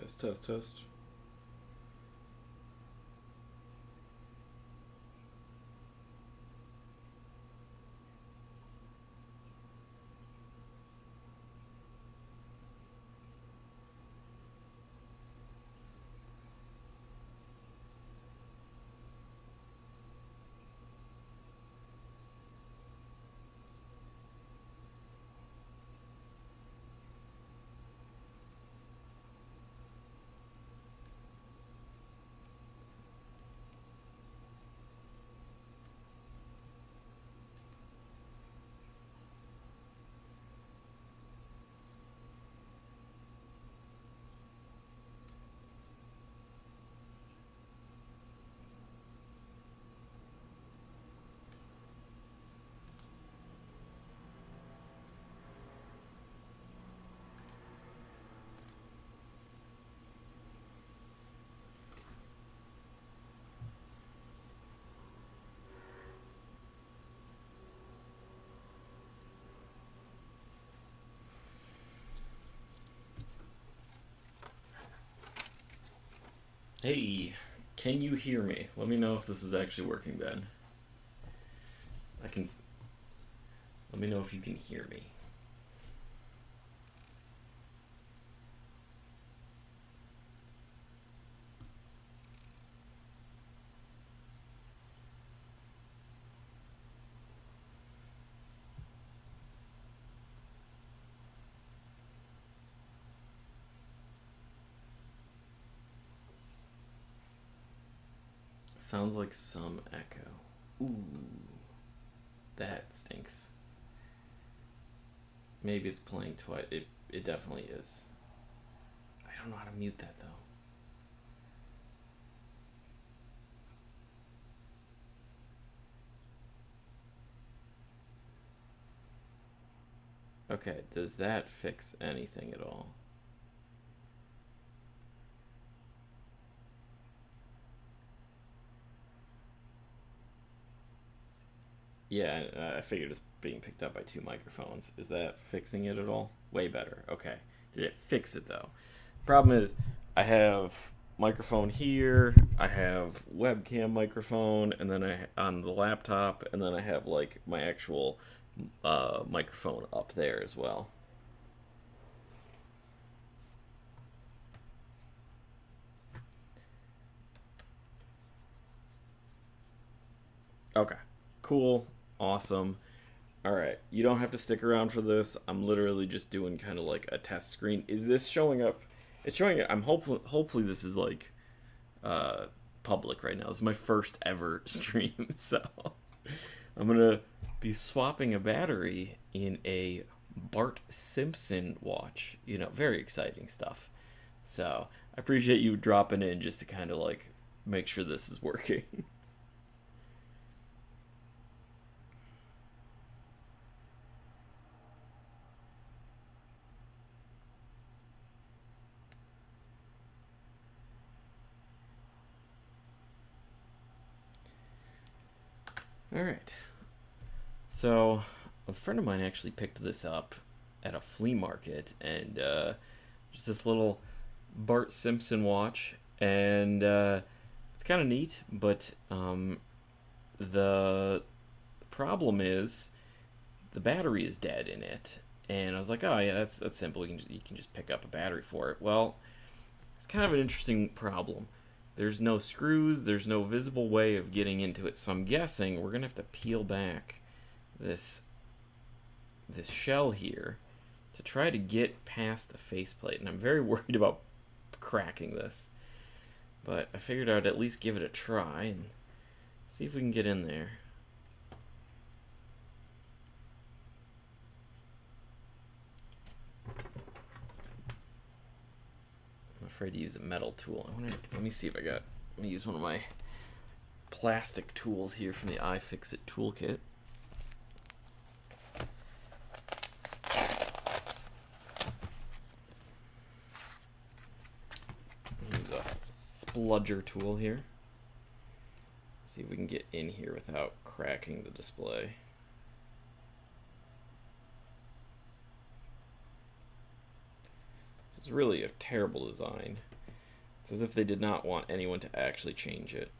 Test, test, test. Hey, can you hear me? Let me know if this is actually working, Ben. I can. Let me know if you can hear me. Sounds like some echo. Ooh, that stinks. Maybe it's playing twice. It definitely is. I don't know how to mute that though. Okay, does that fix anything at all? Yeah, I figured it's being picked up by two microphones. Is that fixing it at all? Way better. Okay. Did it fix it though? Problem is, I have microphone here, I have webcam microphone, and then I on the laptop, and then I have like my actual microphone up there as well. Okay. Cool. Awesome. All right. You don't have to stick around for this. I'm literally just doing kind of like a test screen. Is this showing up? It's showing. I'm hopefully this is like uh public right now. This is my first ever stream, so I'm gonna be swapping a battery in a Bart Simpson watch. Very exciting stuff. So I appreciate you dropping in just to kind of like make sure this is working. All right. So a friend of mine actually picked this up at a flea market, and just this little Bart Simpson watch, and it's kind of neat. But the problem is the battery is dead in it, and I was like, oh yeah, that's simple. You can just pick up a battery for it. Well, it's kind of an interesting problem. There's no screws. There's no visible way of getting into it. So I'm guessing we're gonna have to peel back this this shell here to try to get past the faceplate, and I'm very worried about cracking this. But I figured I'd at least give it a try and see if we can get in there. I'm afraid to use a metal tool. Let me see if I got. Let me use one of my plastic tools here from the iFixit toolkit. Use a spludger tool here. See if we can get in here without cracking the display. It's really a terrible design. It's as if they did not want anyone to actually change it.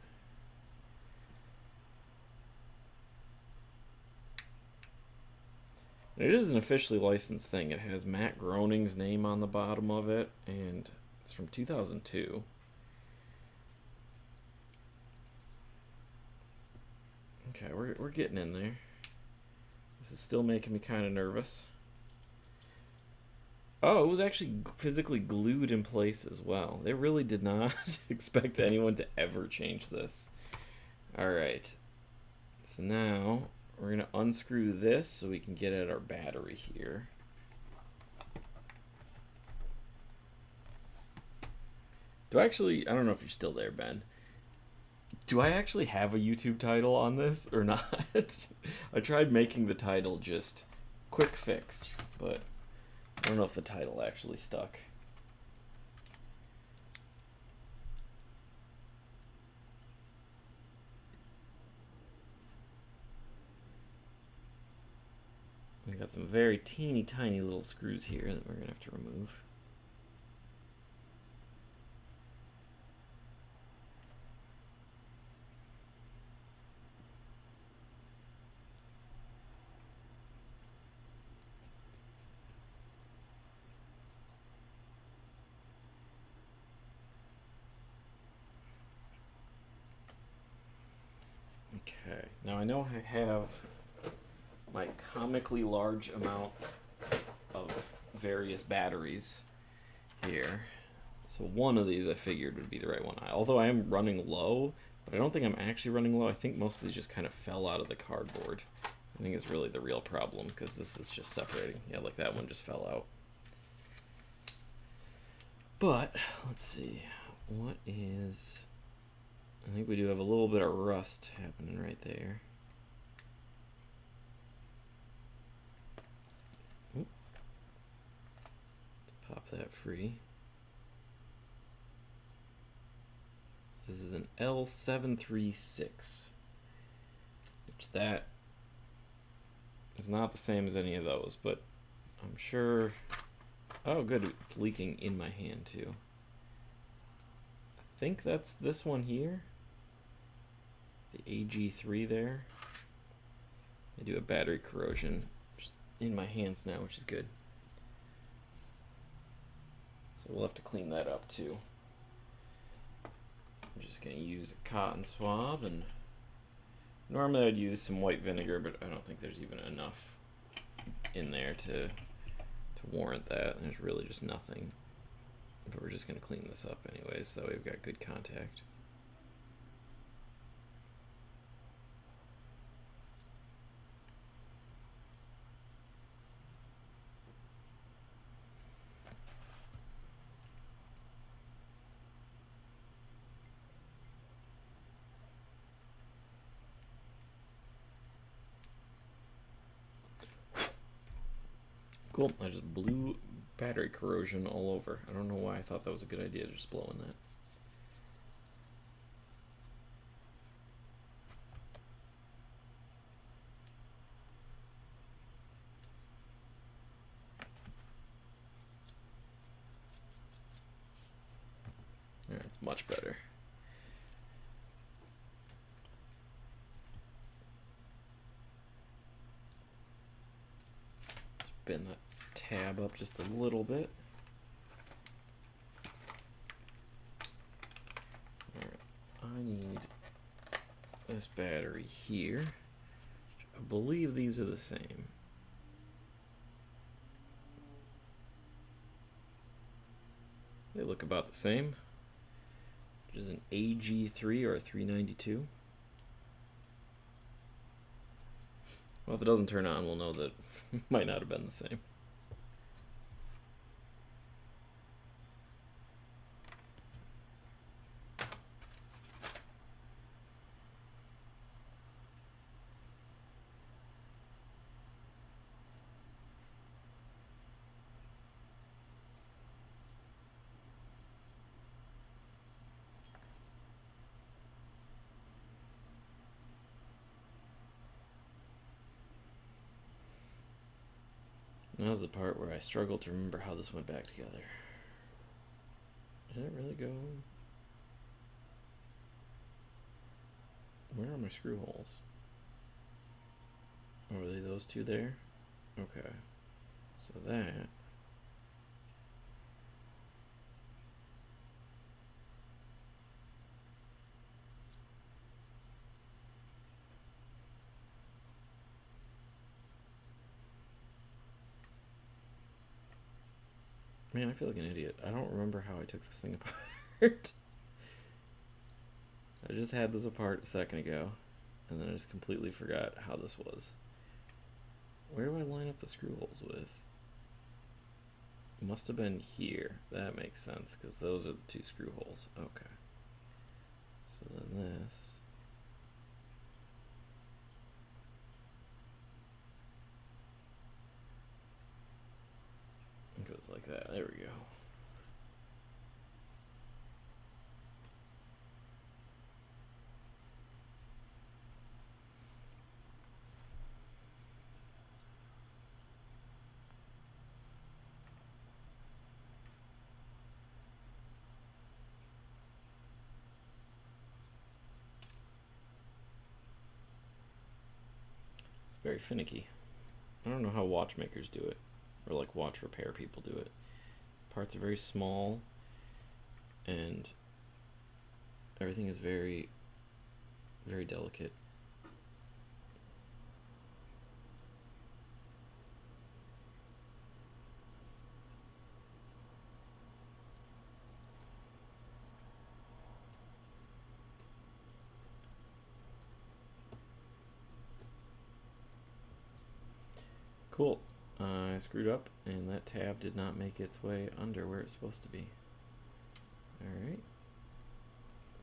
It is an officially licensed thing. It has Matt Groening's name on the bottom of it, and it's from 2002. Okay, we're getting in there. This is still making me kind of nervous. Oh, it was actually physically glued in place as well. They really did not expect anyone to ever change this. Alright. So now we're going to unscrew this so we can get at our battery here. I don't know if you're still there, Ben. Do I actually have a YouTube title on this or not? I tried making the title just quick fix, but I don't know if the title actually stuck. We got some very teeny tiny little screws here that we're going to have to remove. Okay, now I know I have my comically large amount of various batteries here. So one of these I figured would be the right one. Although I am running low, but I don't think I'm actually running low. I think most of these just kind of fell out of the cardboard. I think it's really the real problem because this is just separating. Yeah, like that one just fell out. But, let's see. What is... I think we do have a little bit of rust happening right there. Oop. Pop that free. This is an L736, which that is not the same as any of those, but I'm sure... Oh, good, it's leaking in my hand, too. I think that's this one here. The AG3 there. I do have battery corrosion in my hands now, which is good. So we'll have to clean that up too. I'm just going to use a cotton swab, and normally I'd use some white vinegar, but I don't think there's even enough in there to warrant that. There's really just nothing. But we're just going to clean this up anyways, so we've got good contact. Cool, I just blew battery corrosion all over. I don't know why I thought that was a good idea, just blowing that. Alright, it's much better. Just bend that tab up just a little bit. Alright, I need this battery here. I believe these are the same. They look about the same. Which is an AG3 or a 392. Well, if it doesn't turn on, we'll know that it might not have been the same. Now's the part where I struggle to remember how this went back together. Did it really go? Where are my screw holes? Oh, are they those two there? Okay. So that... Man, I feel like an idiot. I don't remember how I took this thing apart. I just had this apart a second ago, and then I just completely forgot how this was. Where do I line up the screw holes with? Must have been here. That makes sense, because those are the two screw holes. Okay. So then this... It goes like that. There we go. It's very finicky. I don't know how watchmakers do it, or like watch repair people do it. Parts are very small, and everything is very, very delicate. Cool. I screwed up, and that tab did not make its way under where it's supposed to be. Alright.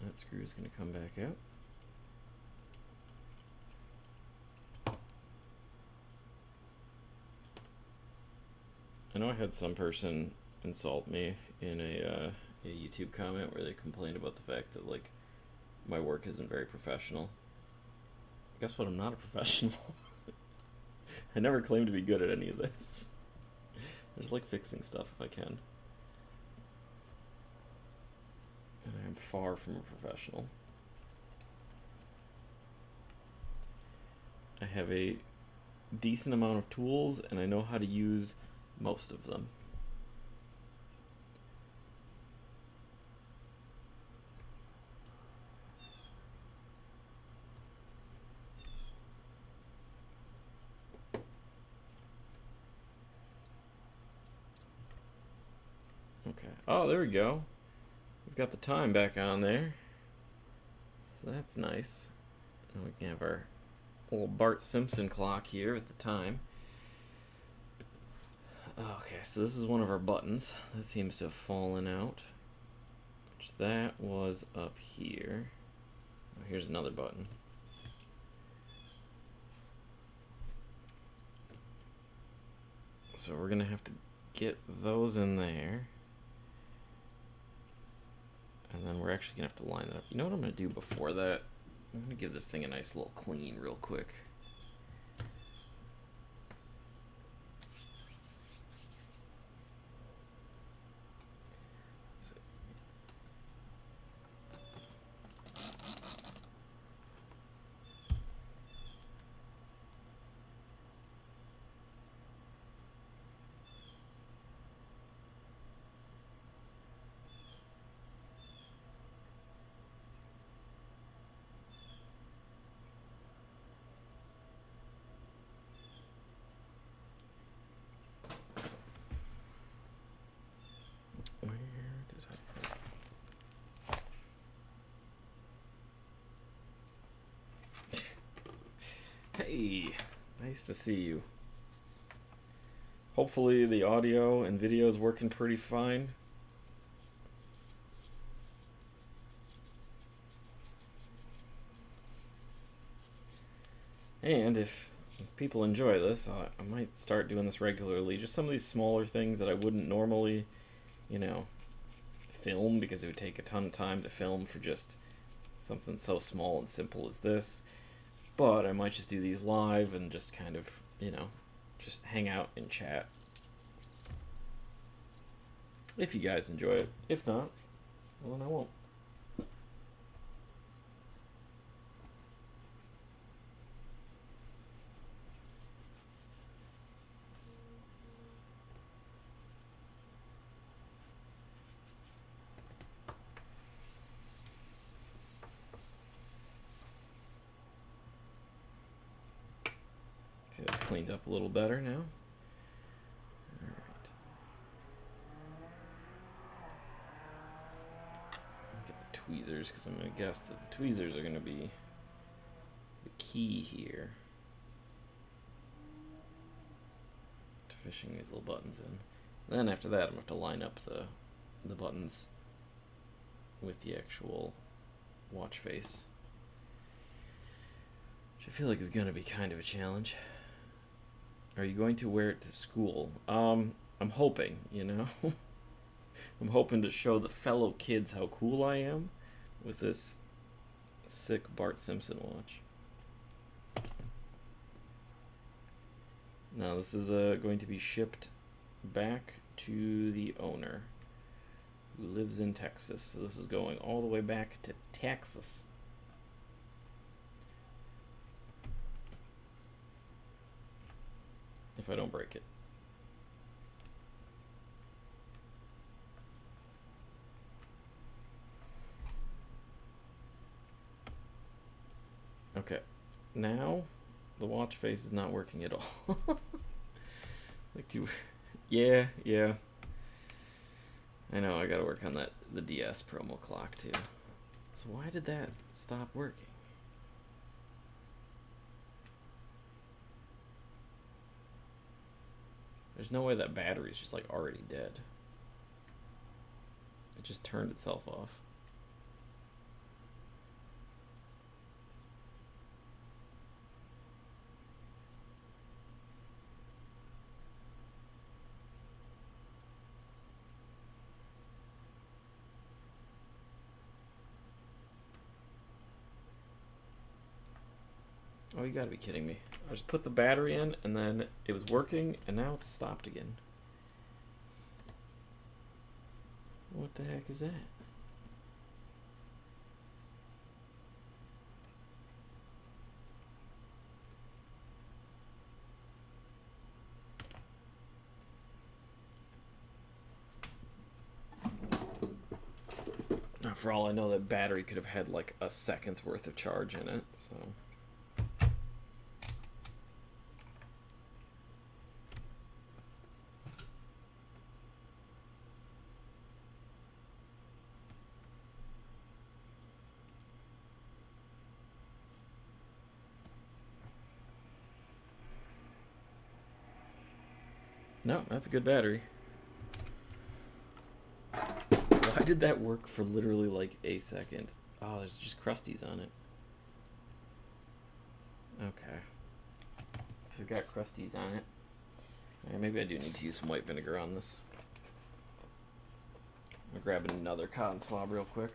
That screw is going to come back out. I know I had some person insult me in a YouTube comment where they complained about the fact that, like, my work isn't very professional. Guess what? I'm not a professional. I never claimed to be good at any of this. I just like fixing stuff if I can. And I am far from a professional. I have a decent amount of tools, and I know how to use most of them. Okay. Oh, there we go. We've got the time back on there. So that's nice. And we can have our little Bart Simpson clock here at the time. Okay, so this is one of our buttons. That seems to have fallen out. Which that was up here. Oh, here's another button. So we're gonna have to get those in there. And then we're actually gonna have to line that up. You know what I'm gonna do before that? I'm gonna give this thing a nice little clean real quick. Hey, nice to see you. Hopefully the audio and video is working pretty fine. And if people enjoy this, I might start doing this regularly. Just some of these smaller things that I wouldn't normally, you know, film, because it would take a ton of time to film for just something so small and simple as this. But I might just do these live and just kind of, you know, just hang out and chat. If you guys enjoy it. If not, Well, then I won't. Okay, it's cleaned up a little better now. Get the tweezers, because I'm going to guess that the tweezers are going to be the key here to fishing these little buttons in. Then after that, I'm going to have to line up the buttons with the actual watch face, which I feel like is going to be kind of a challenge. Are you going to wear it to school? I'm hoping, you know. I'm hoping to show the fellow kids how cool I am with this sick Bart Simpson watch. Now this is going to be shipped back to the owner, who lives in Texas. So this is going all the way back to Texas. If I don't break it. Okay, now the watch face is not working at all. Like yeah. I know, I gotta work on the DS promo clock too. So why did that stop working? There's no way that battery's just like already dead. It just turned itself off. Oh, you gotta be kidding me. I just put the battery in and then it was working and now it's stopped again. What the heck is that? Now, for all I know, that battery could have had like a second's worth of charge in it, so. No, that's a good battery. Why did that work for literally like a second? Oh, there's just crusties on it. Okay. So we've got crusties on it. Right, maybe I do need to use some white vinegar on this. I'm grabbing another cotton swab real quick.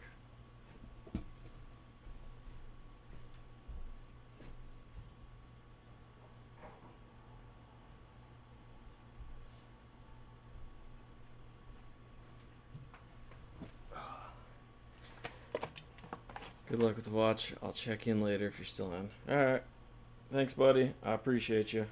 Good luck with the watch. I'll check in later if you're still on. Alright. Thanks, buddy. I appreciate you.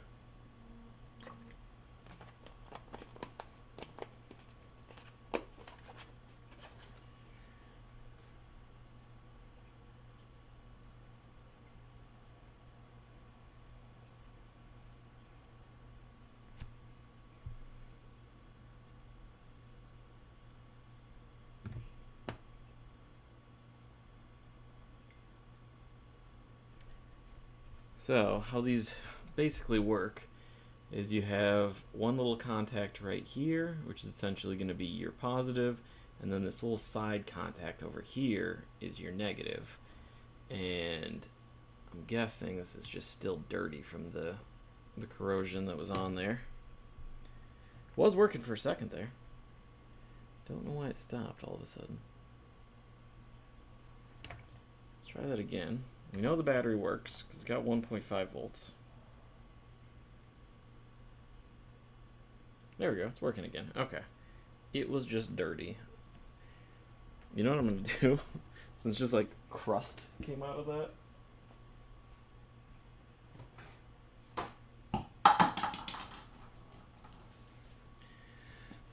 So, how these basically work is you have one little contact right here, which is essentially going to be your positive, and then this little side contact over here is your negative. And I'm guessing this is just still dirty from the corrosion that was on there. It was working for a second there. Don't know why it stopped all of a sudden. Let's try that again. We know the battery works because it's got 1.5 volts. There we go, it's working again. Okay. It was just dirty. You know what I'm gonna do? Since just like crust came out of that.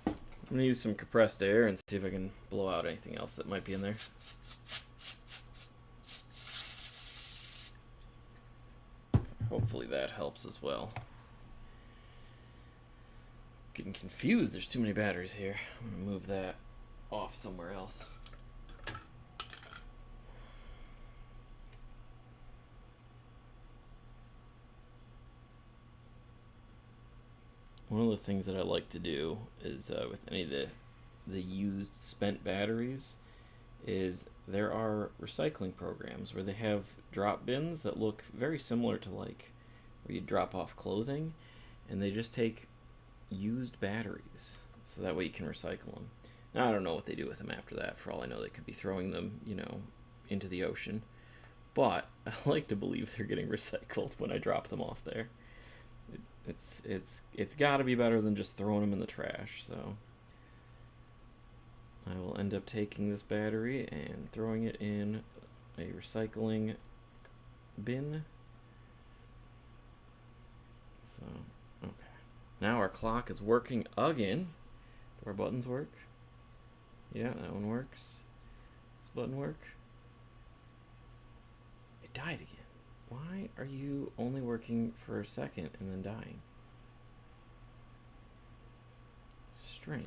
I'm gonna use some compressed air and see if I can blow out anything else that might be in there. Hopefully that helps as well. Getting confused, there's too many batteries here. I'm gonna move that off somewhere else. One of the things that I like to do is with any of the used spent batteries is there are recycling programs where they have drop bins that look very similar to like where you drop off clothing, and they just take used batteries so that way you can recycle them. Now I don't know what they do with them after that. For all I know, they could be throwing them, into the ocean. But I like to believe they're getting recycled when I drop them off there. It's got to be better than just throwing them in the trash. So I will end up taking this battery and throwing it in a recycling bin. So, okay. Now our clock is working again. Do our buttons work? Yeah, that one works. This button work? It died again. Why are you only working for a second and then dying? Strange.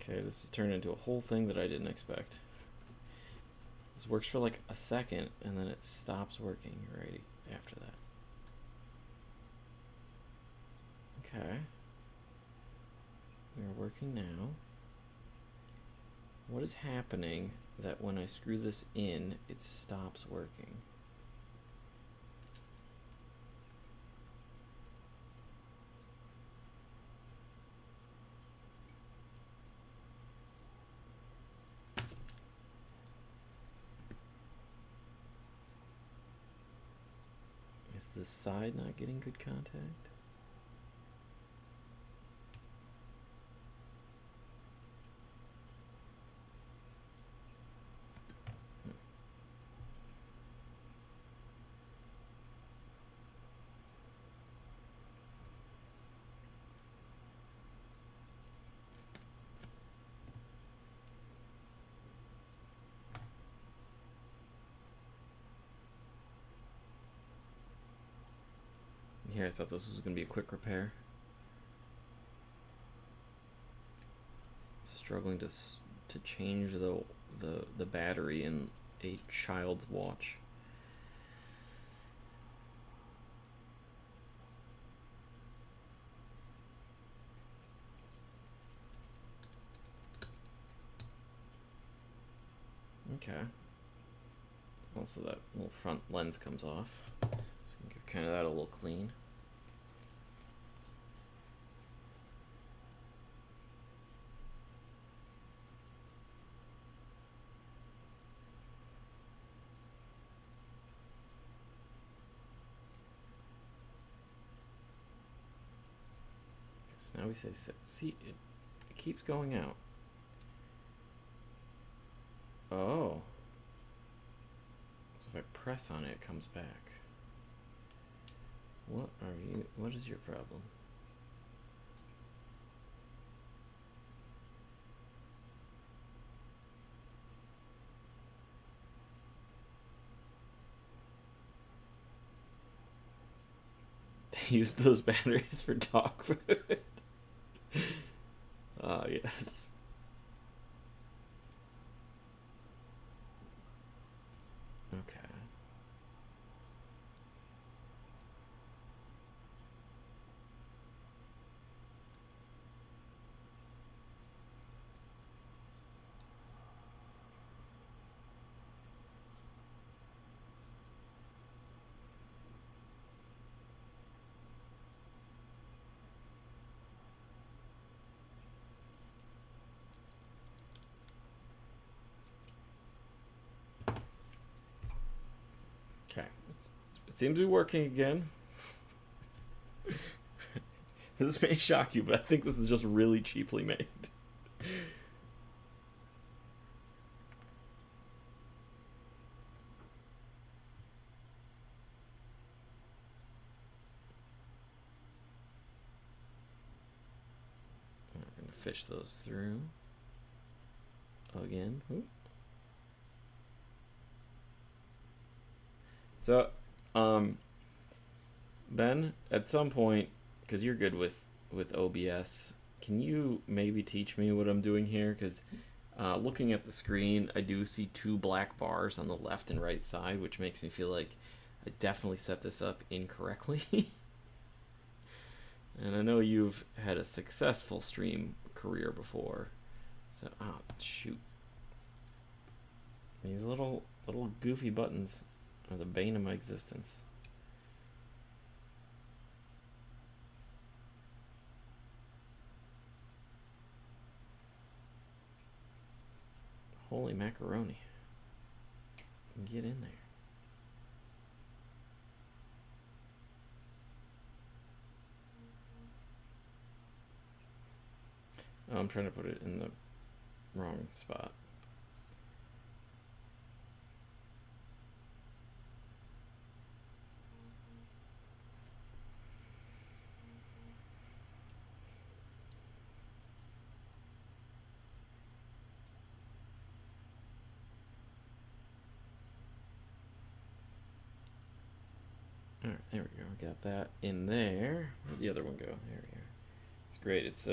Okay, this has turned into a whole thing that I didn't expect. This works for like a second and then it stops working right after that. Okay. We're working now. What is happening that when I screw this in, it stops working? Is this side not getting good contact? Here, I thought this was going to be a quick repair. Struggling to change the battery in a child's watch. Okay. Also, that little front lens comes off. So we can give kind of that a little clean. Now we say, see, it keeps going out. Oh. So if I press on it, it comes back. What is your problem? They used those batteries for dog food. Ah, yes. Okay. It seems to be working again. This may shock you, but I think this is just really cheaply made. We're going to fish those through. Again. Ooh. So, Ben, at some point, because you're good with OBS, can you maybe teach me what I'm doing here? Because looking at the screen, I do see two black bars on the left and right side, which makes me feel like I definitely set this up incorrectly. And I know you've had a successful stream career before. So, oh, shoot. These little goofy buttons are the bane of my existence. Holy macaroni. Get in there. Oh, I'm trying to put it in the wrong spot. Alright, there we go. Got that in there. Where'd the other one go? There we are. It's great. It's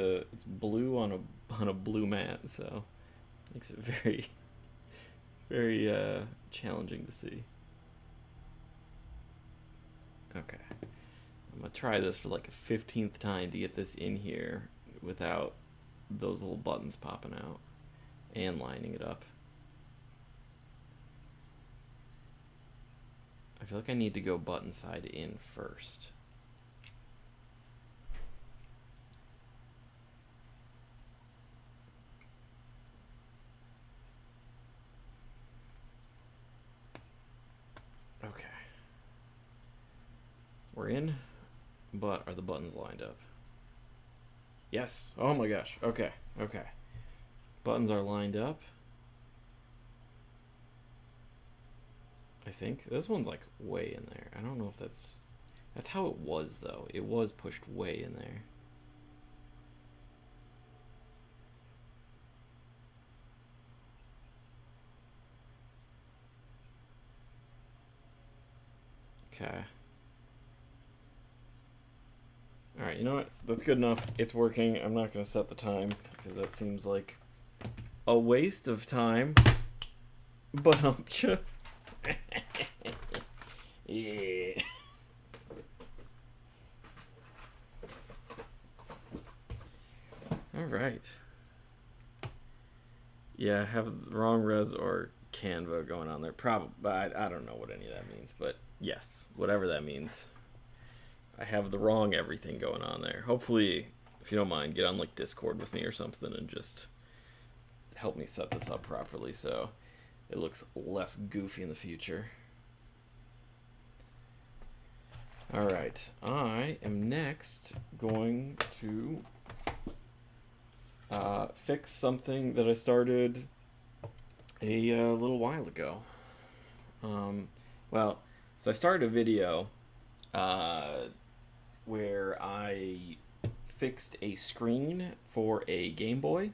blue on a blue mat, so makes it very very challenging to see. Okay. I'm gonna try this for like a 15th time to get this in here without those little buttons popping out and lining it up. I feel like I need to go button side in first. Okay. We're in, but are the buttons lined up? Yes. Oh my gosh. Okay. Okay. Buttons are lined up. I think this one's like way in there. I don't know if that's how it was though. It was pushed way in there. Okay. Alright, you know what? That's good enough. It's working. I'm not going to set the time because that seems like a waste of time. But yeah. Alright. Yeah, I have the wrong res or Canva going on there. Probably, I don't know what any of that means, but yes, whatever that means. I have the wrong everything going on there. Hopefully, if you don't mind, get on like Discord with me or something and just help me set this up properly so it looks less goofy in the future. Alright, I am next going to fix something that I started a little while ago. Well, so I started a video where I fixed a screen for a Game Boy,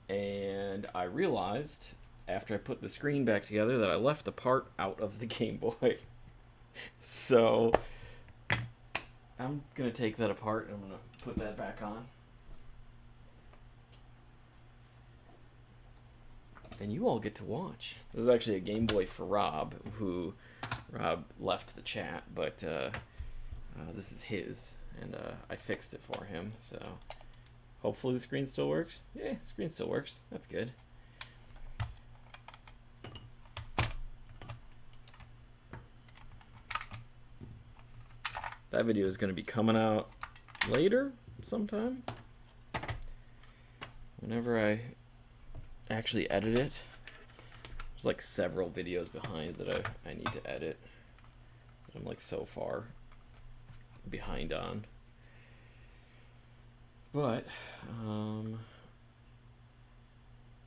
and I realized after I put the screen back together that I left a part out of the Game Boy. So I'm gonna take that apart and I'm gonna put that back on. And you all get to watch. This is actually a Game Boy for Rob, who Rob left the chat, but this is his, and I fixed it for him, so hopefully the screen still works. Yeah, the screen still works. That's good. That video is going to be coming out later sometime. Whenever I actually edit it. There's like several videos behind that I need to edit. I'm like so far behind on. But,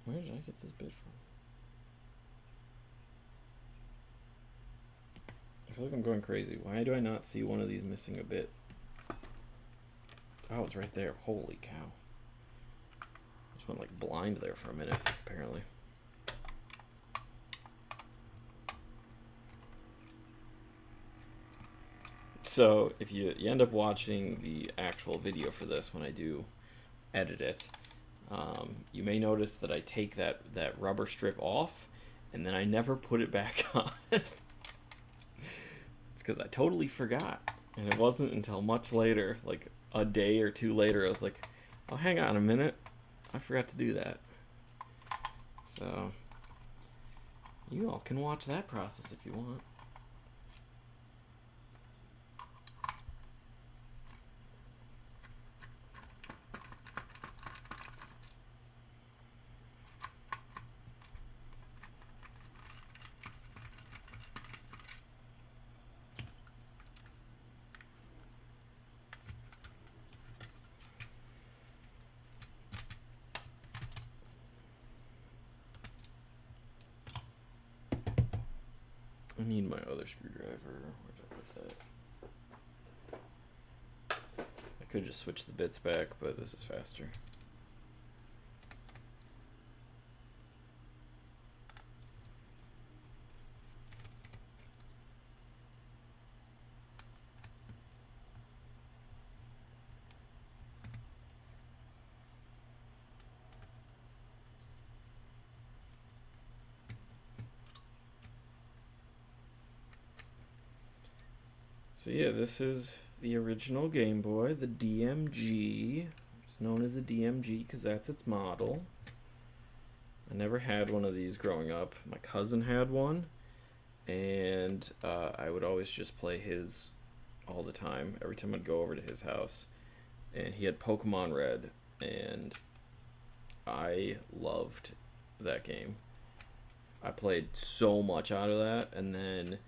where did I get this bit from? I feel like I'm going crazy. Why do I not see one of these missing a bit? Oh, it's right there. Holy cow. I just went like blind there for a minute, apparently. So if you end up watching the actual video for this when I do edit it, you may notice that I take that rubber strip off and then I never put it back on. It's because I totally forgot. And it wasn't until much later, like a day or two later, I was like, oh, hang on a minute. I forgot to do that. So you all can watch that process if you want. I need my other screwdriver. Where'd I put that? I could just switch the bits back, but this is faster. So yeah, this is the original Game Boy, the DMG. It's known as the DMG because that's its model. I never had one of these growing up. My cousin had one, and I would always just play his all the time. Every time I'd go over to his house, and he had Pokemon Red, and I loved that game. I played so much out of that, and then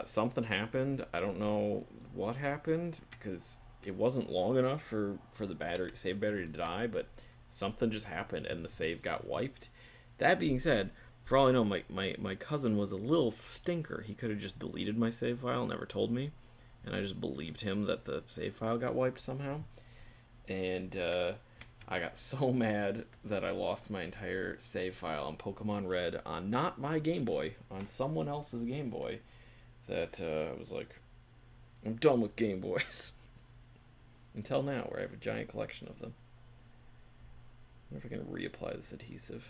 something happened. I don't know what happened because it wasn't long enough for the save battery to die, but something just happened and the save got wiped. That being said, for all I know, my cousin was a little stinker. He could have just deleted my save file, never told me, and I just believed him that the save file got wiped somehow. And I got so mad that I lost my entire save file on Pokemon Red on not my Game Boy, on someone else's Game Boy, that I was like, I'm done with Game Boys. Until now, where I have a giant collection of them. I wonder if I can reapply this adhesive.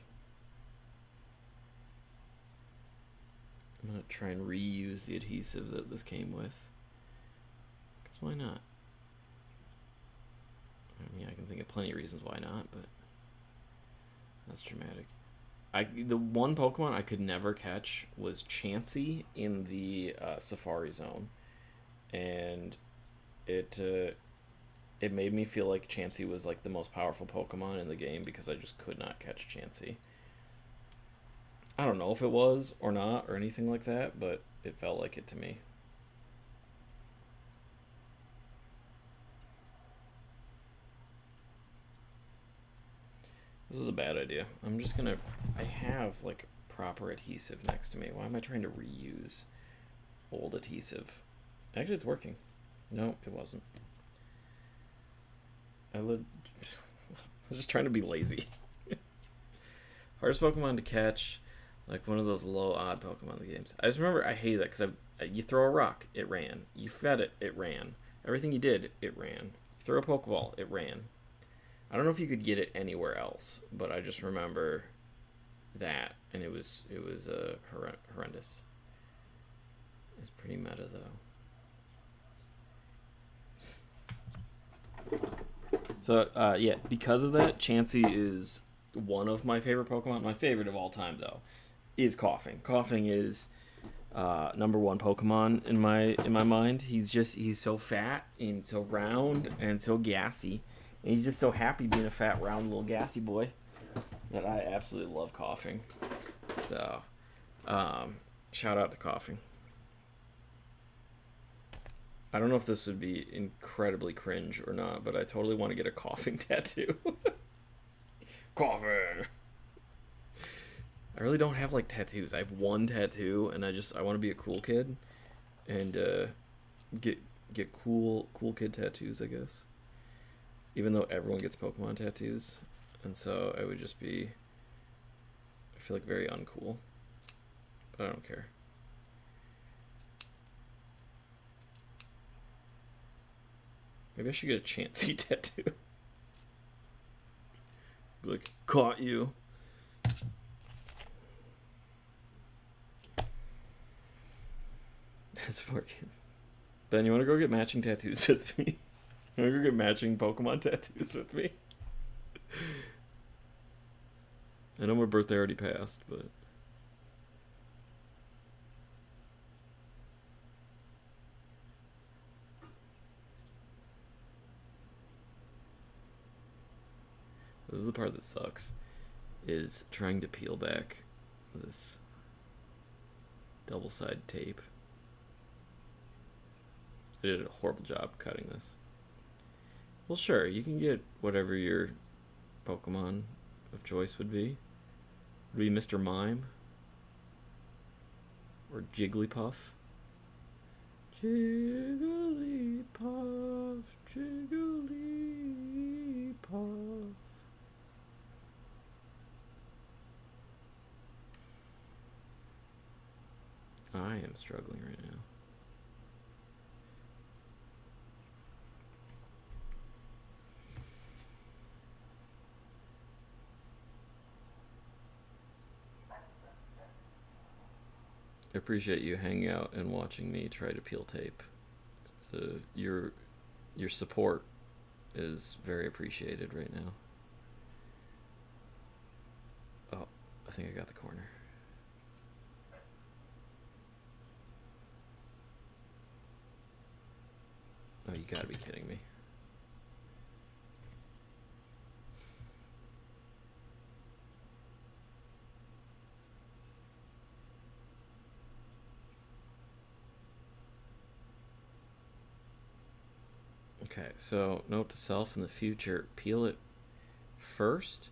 I'm going to try and reuse the adhesive that this came with. Because why not? I mean, I can think of plenty of reasons why not, but that's dramatic. The one Pokemon I could never catch was Chansey in the Safari Zone, and it made me feel like Chansey was like the most powerful Pokemon in the game because I just could not catch Chansey. I don't know if it was or not or anything like that, but it felt like it to me. This is a bad idea. I'm just gonna... I have, like, proper adhesive next to me. Why am I trying to reuse old adhesive? Actually, it's working. No, it wasn't. I was just trying to be lazy. Hardest Pokemon to catch, like one of those low odd Pokemon in the games. I just remember I hated that because you throw a rock, it ran. You fed it, it ran. Everything you did, it ran. You throw a Pokeball, it ran. I don't know if you could get it anywhere else, but I just remember that, and it was horrendous. It's pretty meta though. So yeah, because of that, Chansey is one of my favorite Pokemon. My favorite of all time though is Coughing. Coughing is number one Pokemon in my mind. He's so fat and so round and so gassy. And he's just so happy being a fat, round, little gassy boy that I absolutely love Coughing. So, shout out to Coughing. I don't know if this would be incredibly cringe or not, but I totally want to get a coughing tattoo. Coughing. I really don't have like tattoos. I have one tattoo, and I want to be a cool kid, and get get cool kid tattoos, I guess. Even though everyone gets Pokemon tattoos, and so I would just be. I feel like very uncool, but I don't care. Maybe I should get a Chansey tattoo. Be like, caught you. That's for you. Ben, you want to go get matching tattoos with me? You want to go get matching Pokemon tattoos with me? I know my birthday already passed, but. This is the part that sucks. Is trying to peel back this double-sided tape. I did a horrible job cutting this. Well, sure, you can get whatever your Pokemon of choice would be. Would it be Mr. Mime? Or Jigglypuff? Jigglypuff, Jigglypuff. I am struggling right now. I appreciate you hanging out and watching me try to peel tape. Your support is very appreciated right now. Oh, I think I got the corner. Oh, you gotta be kidding me. Okay, so note to self in the future, peel it first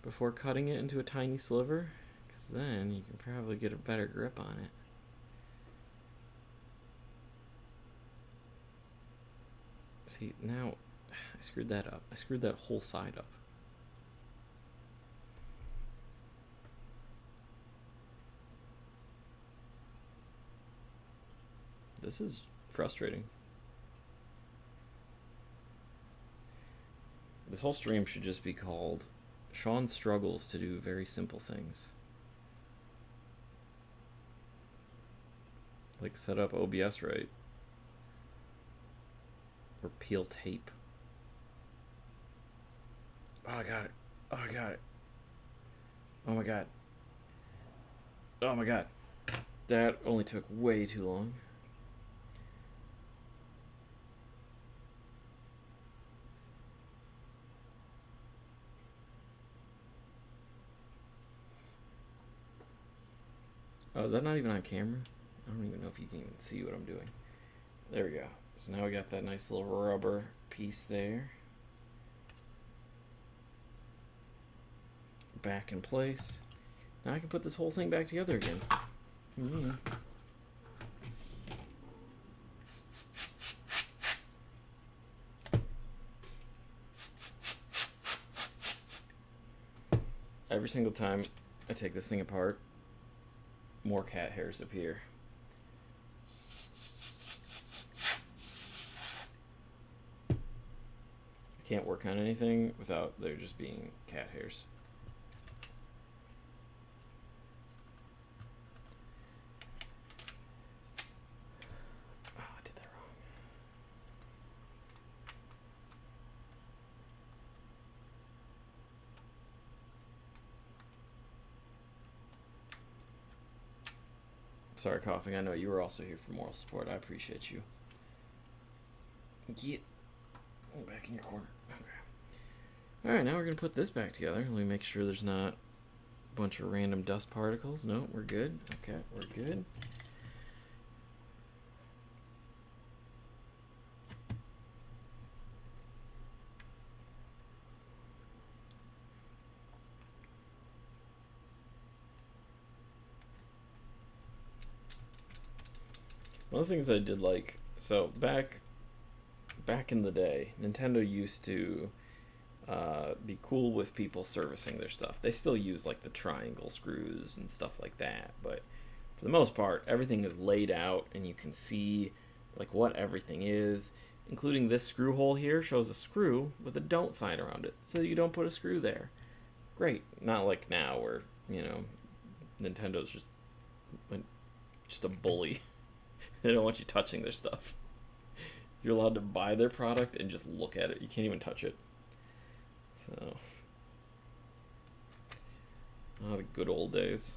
before cutting it into a tiny sliver, because then you can probably get a better grip on it. See, now I screwed that up. I screwed that whole side up. This is frustrating. This whole stream should just be called Shawn struggles to do very simple things. Like set up OBS right. Or peel tape. Oh, I got it. Oh, I got it. Oh my god. Oh my god. That only took way too long. Oh, is that not even on camera? I don't even know if you can even see what I'm doing. There we go. So now we got that nice little rubber piece there. Back in place. Now I can put this whole thing back together again. Yeah. Every single time I take this thing apart, more cat hairs appear. I can't work on anything without there just being cat hairs. Oh, I did that wrong. Sorry, coughing. I know you were also here for moral support. I appreciate you. Get back in your corner. Okay. Alright, now we're going to put this back together. Let me make sure there's not a bunch of random dust particles. No, we're good. Okay, we're good. One of the things I did like, so back in the day, Nintendo used to be cool with people servicing their stuff. They still use like the triangle screws and stuff like that, but for the most part, everything is laid out and you can see like what everything is, including this screw hole here shows a screw with a don't sign around it, so you don't put a screw there. Great. Not like now where, Nintendo's just a bully. They don't want you touching their stuff. You're allowed to buy their product and just look at it. You can't even touch it. So, the good old days.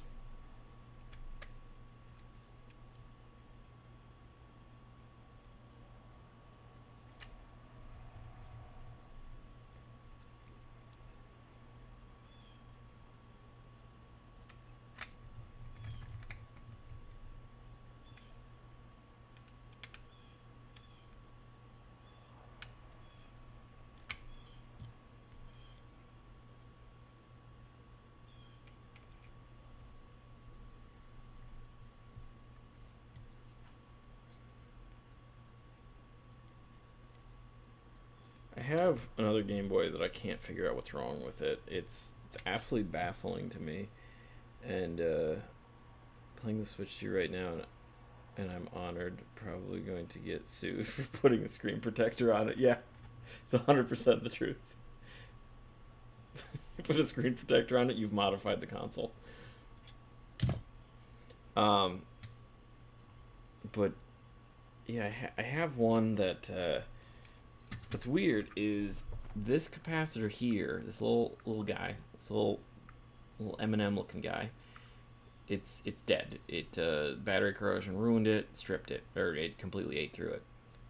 I have another Game Boy that I can't figure out what's wrong with it. It's absolutely baffling to me. And playing the Switch 2 right now, and I'm honored. Probably going to get sued for putting a screen protector on it. Yeah, it's 100% the truth. You put a screen protector on it, you've modified the console. But yeah, I have one that. What's weird is this capacitor here, this little guy, this little M&M looking guy. It's dead. Battery corrosion ruined it, stripped it, or it completely ate through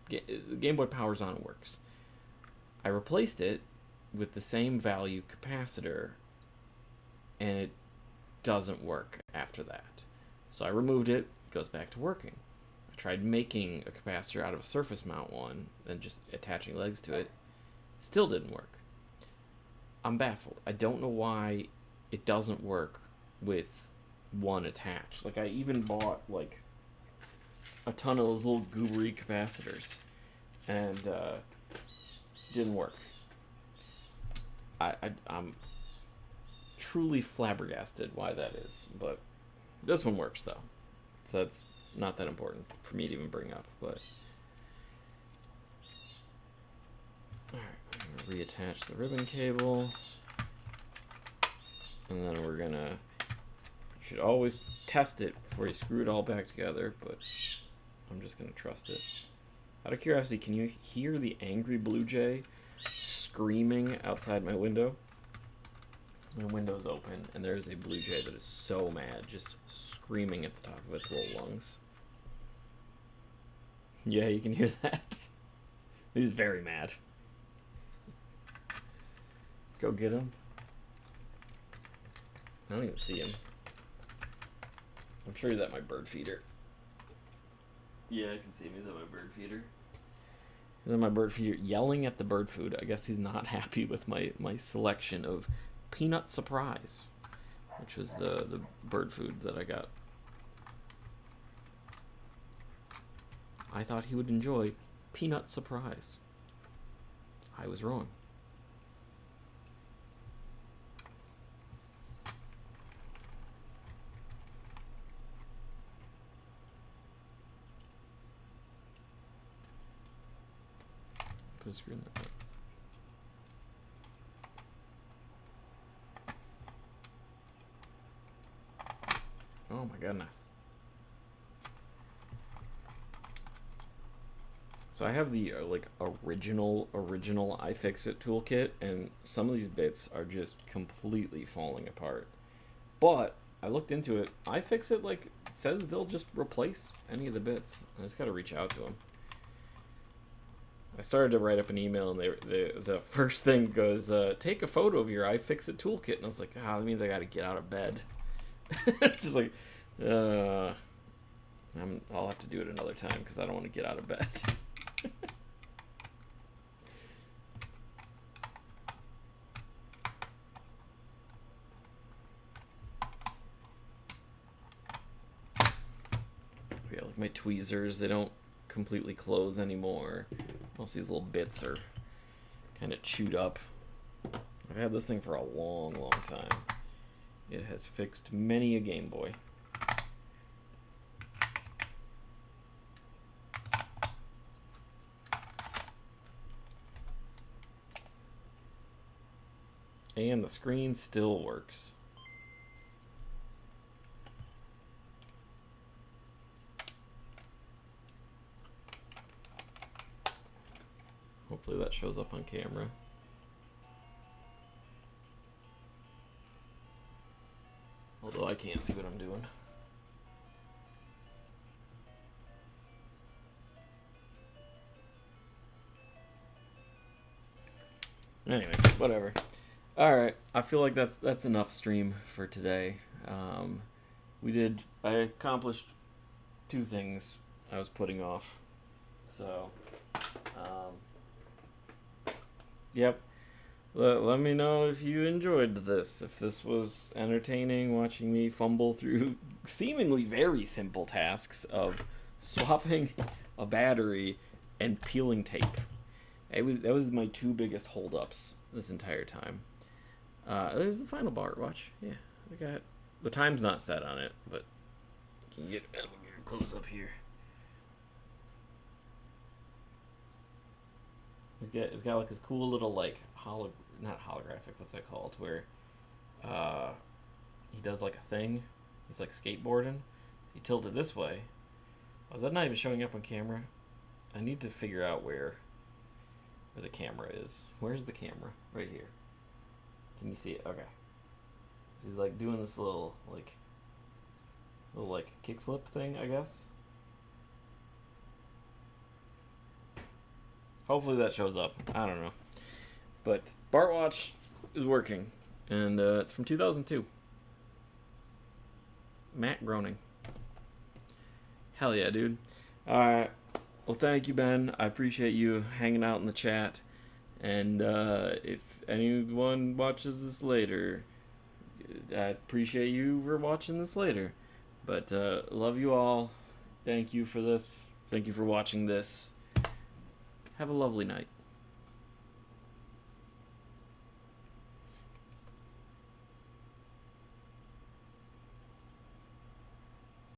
it. The Game Boy powers on, works. I replaced it with the same value capacitor, and it doesn't work after that. So I removed it. It goes back to working. I tried making a capacitor out of a surface mount one and just attaching legs to it. Still didn't work. I'm baffled. I don't know why it doesn't work with one attached. Like, I even bought like a ton of those little goobery capacitors, and didn't work. I'm truly flabbergasted why that is, but this one works though, so that's not that important for me to even bring up. But alright, I'm gonna reattach the ribbon cable, and then we're gonna, you should always test it before you screw it all back together, but I'm just gonna trust it. Out of curiosity, can you hear the angry blue jay screaming outside my window? My window's open, and there's a blue jay that is so mad, just screaming at the top of its little lungs. Yeah, you can hear that. He's very mad. Go get him. I don't even see him. I'm sure he's at my bird feeder. Yeah, I can see him. He's at my bird feeder. He's at my bird feeder yelling at the bird food. I guess he's not happy with my selection of Peanut Surprise, which was the bird food that I got. I thought he would enjoy Peanut Surprise. I was wrong. Put a screw in there. Oh my goodness. So I have the original iFixit toolkit, and some of these bits are just completely falling apart. But I looked into it. iFixit says they'll just replace any of the bits. I just got to reach out to them. I started to write up an email, and the first thing goes, take a photo of your iFixit toolkit, and I was like, that means I got to get out of bed. It's just like, I'll have to do it another time because I don't want to get out of bed. Yeah, like my tweezers, they don't completely close anymore. Most of these little bits are kind of chewed up. I've had this thing for a long, long time. It has fixed many a Game Boy. And the screen still works. Hopefully that shows up on camera. Although I can't see what I'm doing. Anyways, whatever. Alright, I feel like that's enough stream for today. I accomplished 2 things I was putting off. So, yep. Let me know if you enjoyed this. If this was entertaining, watching me fumble through seemingly very simple tasks of swapping a battery and peeling tape. That was my 2 biggest holdups this entire time. There's the final bar. Watch. Yeah, we got the time's not set on it, but can you get close up here? It's got like this cool little like not holographic. What's that called? Where he does like a thing. He's like skateboarding. So you tilt it this way. Oh, is that not even showing up on camera? I need to figure out where the camera is. Where's the camera? Right here. Can you see it? Okay. So he's like doing this little kickflip thing, I guess. Hopefully that shows up. I don't know. But Bartwatch is working, and it's from 2002. Matt Groening. Hell yeah, dude. Alright. Well, thank you, Ben. I appreciate you hanging out in the chat. And if anyone watches this later, I appreciate you for watching this later. But love you all. Thank you for this. Thank you for watching this. Have a lovely night.